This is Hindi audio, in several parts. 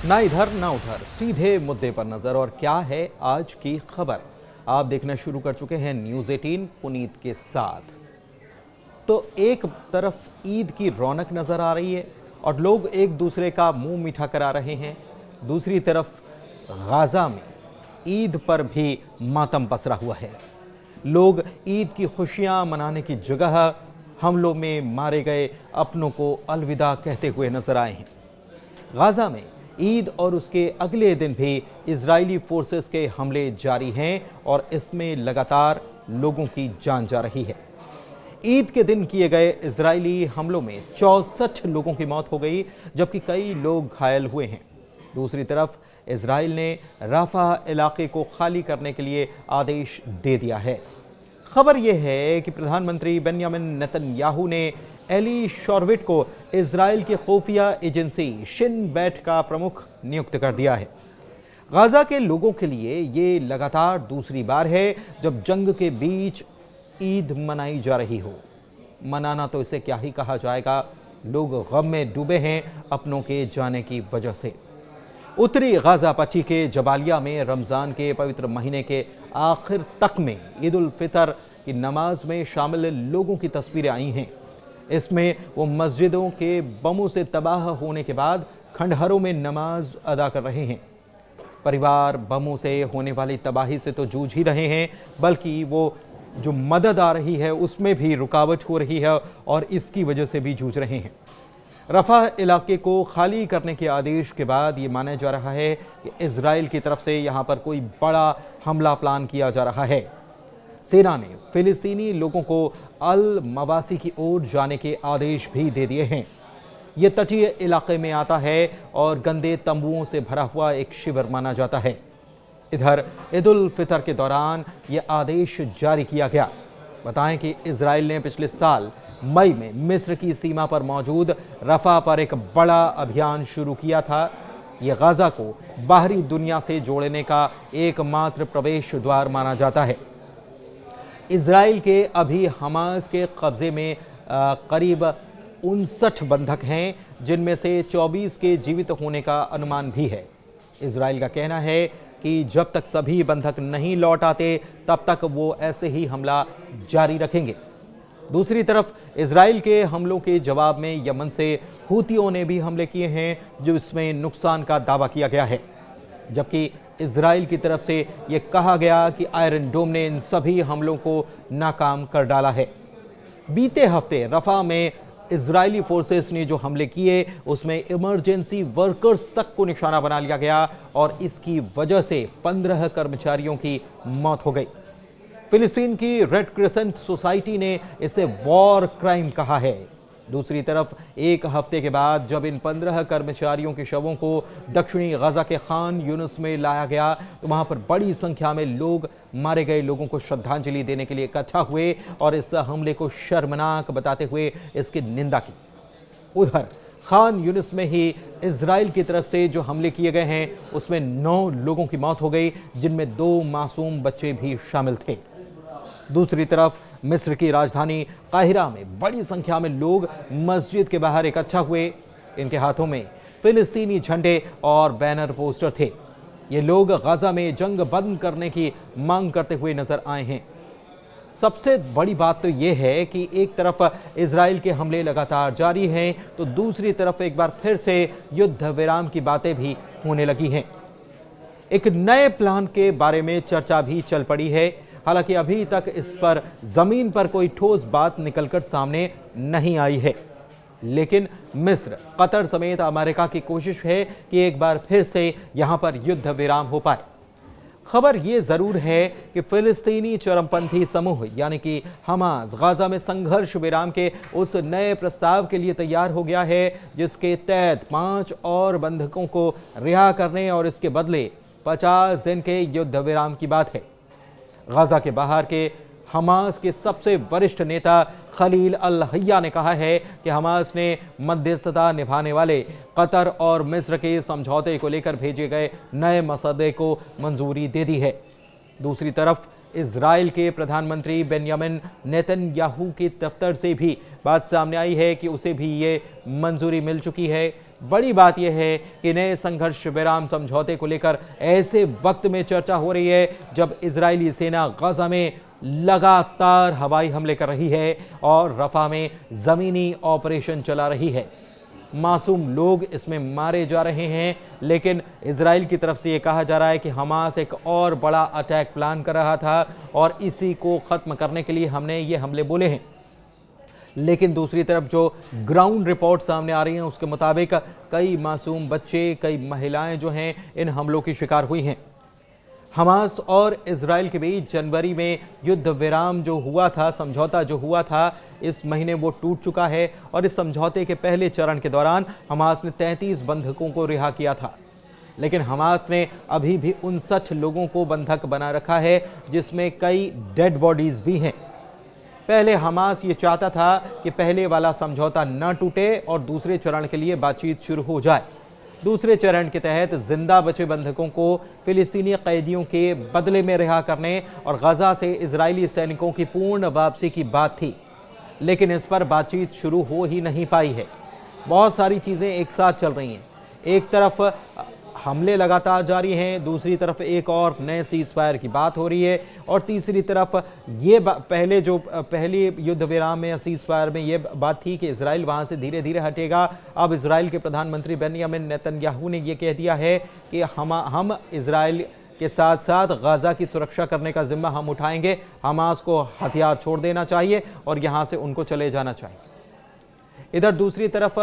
ना इधर ना उधर, सीधे मुद्दे पर नजर। और क्या है आज की खबर, आप देखना शुरू कर चुके हैं न्यूज़ 18 पुनीत के साथ। तो एक तरफ ईद की रौनक नजर आ रही है और लोग एक दूसरे का मुंह मीठा करा रहे हैं, दूसरी तरफ गाजा में ईद पर भी मातम पसरा हुआ है। लोग ईद की खुशियां मनाने की जगह हमलों में मारे गए अपनों को अलविदा कहते हुए नजर आए हैं। गाजा में ईद और उसके अगले दिन भी इजरायली फोर्सेस के हमले जारी हैं और इसमें लगातार लोगों की जान जा रही है। ईद के दिन किए गए इजरायली हमलों में 64 लोगों की मौत हो गई, जबकि कई लोग घायल हुए हैं। दूसरी तरफ इजराइल ने राफा इलाके को खाली करने के लिए आदेश दे दिया है। खबर यह है कि प्रधानमंत्री बेंयामिन नेतन्याहू ने एली शोरविट को इजराइल की खुफिया एजेंसी शिन बेट का प्रमुख नियुक्त कर दिया है। गाजा के लोगों के लिए ये लगातार दूसरी बार है जब जंग के बीच ईद मनाई जा रही हो। मनाना तो इसे क्या ही कहा जाएगा, लोग गम में डूबे हैं अपनों के जाने की वजह से। उत्तरी गाजा पट्टी के जबालिया में रमज़ान के पवित्र महीने के आखिर तक में ईद उल फितर की नमाज में शामिल लोगों की तस्वीरें आई हैं। इसमें वो मस्जिदों के बमों से तबाह होने के बाद खंडहरों में नमाज अदा कर रहे हैं। परिवार बमों से होने वाली तबाही से तो जूझ ही रहे हैं, बल्कि वो जो मदद आ रही है उसमें भी रुकावट हो रही है और इसकी वजह से भी जूझ रहे हैं। रफा इलाके को खाली करने के आदेश के बाद ये माना जा रहा है कि इजराइल की तरफ से यहाँ पर कोई बड़ा हमला प्लान किया जा रहा है। सेना ने फिलिस्तीनी लोगों को अल मवासी की ओर जाने के आदेश भी दे दिए हैं। ये तटीय इलाके में आता है और गंदे तंबुओं से भरा हुआ एक शिविर माना जाता है। इधर ईद उल फितर के दौरान ये आदेश जारी किया गया। बताएं कि इजराइल ने पिछले साल मई में मिस्र की सीमा पर मौजूद रफा पर एक बड़ा अभियान शुरू किया था। ये गाजा को बाहरी दुनिया से जोड़ने का एकमात्र प्रवेश द्वार माना जाता है। इजराइल के अभी हमास के कब्जे में करीब 59 बंधक हैं, जिनमें से 24 के जीवित होने का अनुमान भी है। इजराइल का कहना है कि जब तक सभी बंधक नहीं लौट आते तब तक वो ऐसे ही हमला जारी रखेंगे। दूसरी तरफ इजराइल के हमलों के जवाब में यमन से हूतियों ने भी हमले किए हैं, जो इसमें नुकसान का दावा किया गया है, जबकि इजराइल की तरफ से यह कहा गया कि आयरन डोम ने इन सभी हमलों को नाकाम कर डाला है। बीते हफ्ते रफा में इजरायली फोर्सेस ने जो हमले किए उसमें इमरजेंसी वर्कर्स तक को निशाना बना लिया गया और इसकी वजह से 15 कर्मचारियों की मौत हो गई। फिलिस्तीन की रेड क्रिसेंट सोसाइटी ने इसे वॉर क्राइम कहा है। दूसरी तरफ एक हफ्ते के बाद जब इन 15 कर्मचारियों के शवों को दक्षिणी गाजा के खान यूनुस में लाया गया तो वहां पर बड़ी संख्या में लोग मारे गए लोगों को श्रद्धांजलि देने के लिए इकट्ठा हुए और इस हमले को शर्मनाक बताते हुए इसकी निंदा की। उधर खान यूनुस में ही इजराइल की तरफ से जो हमले किए गए हैं उसमें 9 लोगों की मौत हो गई, जिनमें 2 मासूम बच्चे भी शामिल थे। दूसरी तरफ मिस्र की राजधानी काहिरा में बड़ी संख्या में लोग मस्जिद के बाहर इकट्ठा हुए। इनके हाथों में फिलिस्तीनी झंडे और बैनर पोस्टर थे। ये लोग गाजा में जंग बंद करने की मांग करते हुए नजर आए हैं। सबसे बड़ी बात तो यह है कि एक तरफ इजराइल के हमले लगातार जारी हैं तो दूसरी तरफ एक बार फिर से युद्ध विराम की बातें भी होने लगी हैं। एक नए प्लान के बारे में चर्चा भी चल पड़ी है। हालांकि अभी तक इस पर जमीन पर कोई ठोस बात निकलकर सामने नहीं आई है, लेकिन मिस्र, कतर समेत अमेरिका की कोशिश है कि एक बार फिर से यहां पर युद्ध विराम हो पाए। खबर ये जरूर है कि फिलिस्तीनी चरमपंथी समूह यानी कि हमास गाजा में संघर्ष विराम के उस नए प्रस्ताव के लिए तैयार हो गया है, जिसके तहत 5 और बंधकों को रिहा करने और इसके बदले 50 दिन के युद्ध विराम की बात है। गाजा के बाहर के हमास के सबसे वरिष्ठ नेता खलील अल हय्या ने कहा है कि हमास ने मध्यस्थता निभाने वाले कतर और मिस्र के समझौते को लेकर भेजे गए नए मसौदे को मंजूरी दे दी है। दूसरी तरफ इजराइल के प्रधानमंत्री बेंयामिन नेतन्याहू के दफ्तर से भी बात सामने आई है कि उसे भी ये मंजूरी मिल चुकी है बड़ी बात यह है कि नए संघर्ष विराम समझौते को लेकर ऐसे वक्त में चर्चा हो रही है जब इजरायली सेना गजा में लगातार हवाई हमले कर रही है और रफा में जमीनी ऑपरेशन चला रही है। मासूम लोग इसमें मारे जा रहे हैं, लेकिन इजराइल की तरफ से यह कहा जा रहा है कि हमास एक और बड़ा अटैक प्लान कर रहा था और इसी को खत्म करने के लिए हमने ये हमले बोले हैं। लेकिन दूसरी तरफ जो ग्राउंड रिपोर्ट सामने आ रही हैं उसके मुताबिक कई मासूम बच्चे, कई महिलाएं जो हैं इन हमलों की शिकार हुई हैं। हमास और इजराइल के बीच जनवरी में युद्ध विराम जो हुआ था, समझौता जो हुआ था, इस महीने वो टूट चुका है और इस समझौते के पहले चरण के दौरान हमास ने 33 बंधकों को रिहा किया था। लेकिन हमास ने अभी भी 59 लोगों को बंधक बना रखा है, जिसमें कई डेड बॉडीज भी हैं। पहले हमास ये चाहता था कि पहले वाला समझौता न टूटे और दूसरे चरण के लिए बातचीत शुरू हो जाए। दूसरे चरण के तहत जिंदा बचे बंधकों को फिलिस्तीनी कैदियों के बदले में रिहा करने और गजा से इजरायली सैनिकों की पूर्ण वापसी की बात थी, लेकिन इस पर बातचीत शुरू हो ही नहीं पाई है। बहुत सारी चीज़ें एक साथ चल रही हैं। एक तरफ हमले लगातार जारी हैं, दूसरी तरफ एक और नए सीज फायर की बात हो रही है और तीसरी तरफ ये पहले युद्ध विराम में सीज फायर में ये बात थी कि इजराइल वहाँ से धीरे धीरे हटेगा। अब इजराइल के प्रधानमंत्री बेंयामिन नेतन्याहू ने ये कह दिया है कि हम इजराइल के साथ साथ गजा की सुरक्षा करने का जिम्मा हम उठाएंगे। हमास को हथियार छोड़ देना चाहिए और यहाँ से उनको चले जाना चाहिए। इधर दूसरी तरफ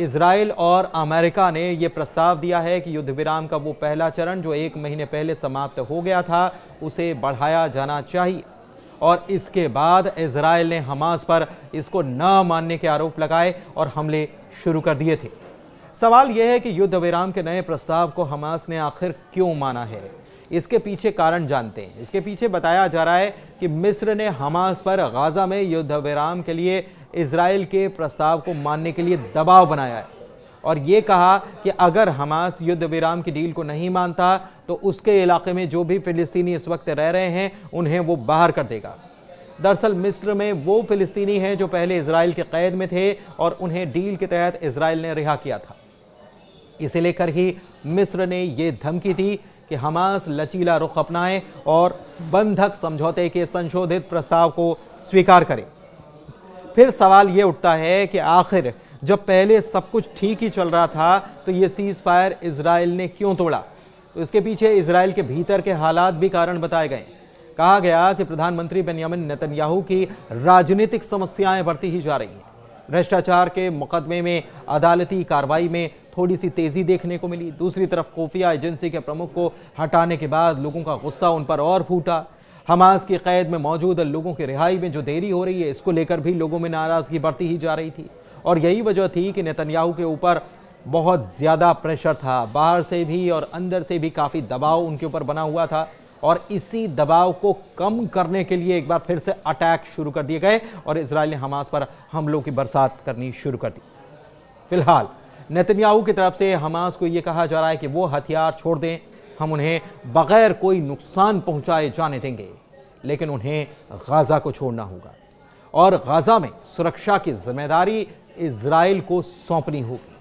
इजराइल और अमेरिका ने यह प्रस्ताव दिया है कि युद्ध विराम का वो पहला चरण जो 1 महीने पहले समाप्त हो गया था उसे बढ़ाया जाना चाहिए और इसके बाद इजराइल ने हमास पर इसको न मानने के आरोप लगाए और हमले शुरू कर दिए थे। सवाल यह है कि युद्ध विराम के नए प्रस्ताव को हमास ने आखिर क्यों माना है। इसके पीछे कारण जानते हैं। इसके पीछे बताया जा रहा है कि मिस्र ने हमास पर गाजा में युद्ध विराम के लिए इजराइल के प्रस्ताव को मानने के लिए दबाव बनाया है और ये कहा कि अगर हमास युद्ध विराम की डील को नहीं मानता तो उसके इलाके में जो भी फिलिस्तीनी इस वक्त रह रहे हैं उन्हें वो बाहर कर देगा। दरअसल मिस्र में वो फिलिस्तीनी हैं जो पहले इजराइल के कैद में थे और उन्हें डील के तहत इजराइल ने रिहा किया था। इसे लेकर ही मिस्र ने ये धमकी दी कि हमास लचीला रुख अपनाए और बंधक समझौते के संशोधित प्रस्ताव को स्वीकार करे। फिर सवाल ये उठता है कि आखिर जब पहले सब कुछ ठीक ही चल रहा था तो ये सीज फायर इजराइल ने क्यों तोड़ा। तो इसके पीछे इजराइल के भीतर के हालात भी कारण बताए गए। कहा गया कि प्रधानमंत्री बेंयामिन नेतन्याहू की राजनीतिक समस्याएं बढ़ती ही जा रही हैं। भ्रष्टाचार के मुकदमे में अदालती कार्रवाई में थोड़ी सी तेजी देखने को मिली। दूसरी तरफ खुफिया एजेंसी के प्रमुख को हटाने के बाद लोगों का गुस्सा उन पर और फूटा। हमास की कैद में मौजूद लोगों की रिहाई में जो देरी हो रही है इसको लेकर भी लोगों में नाराजगी बढ़ती ही जा रही थी और यही वजह थी कि नेतन्याहू के ऊपर बहुत ज़्यादा प्रेशर था। बाहर से भी और अंदर से भी काफ़ी दबाव उनके ऊपर बना हुआ था और इसी दबाव को कम करने के लिए एक बार फिर से अटैक शुरू कर दिए गए और इजराइल ने हमास पर हमलों की बरसात करनी शुरू कर दी। फिलहाल नेतन्याहू की तरफ से हमास को यह कहा जा रहा है कि वो हथियार छोड़ दें, हम उन्हें बगैर कोई नुकसान पहुंचाए जाने देंगे, लेकिन उन्हें गाजा को छोड़ना होगा और गाजा में सुरक्षा की जिम्मेदारी इजराइल को सौंपनी होगी।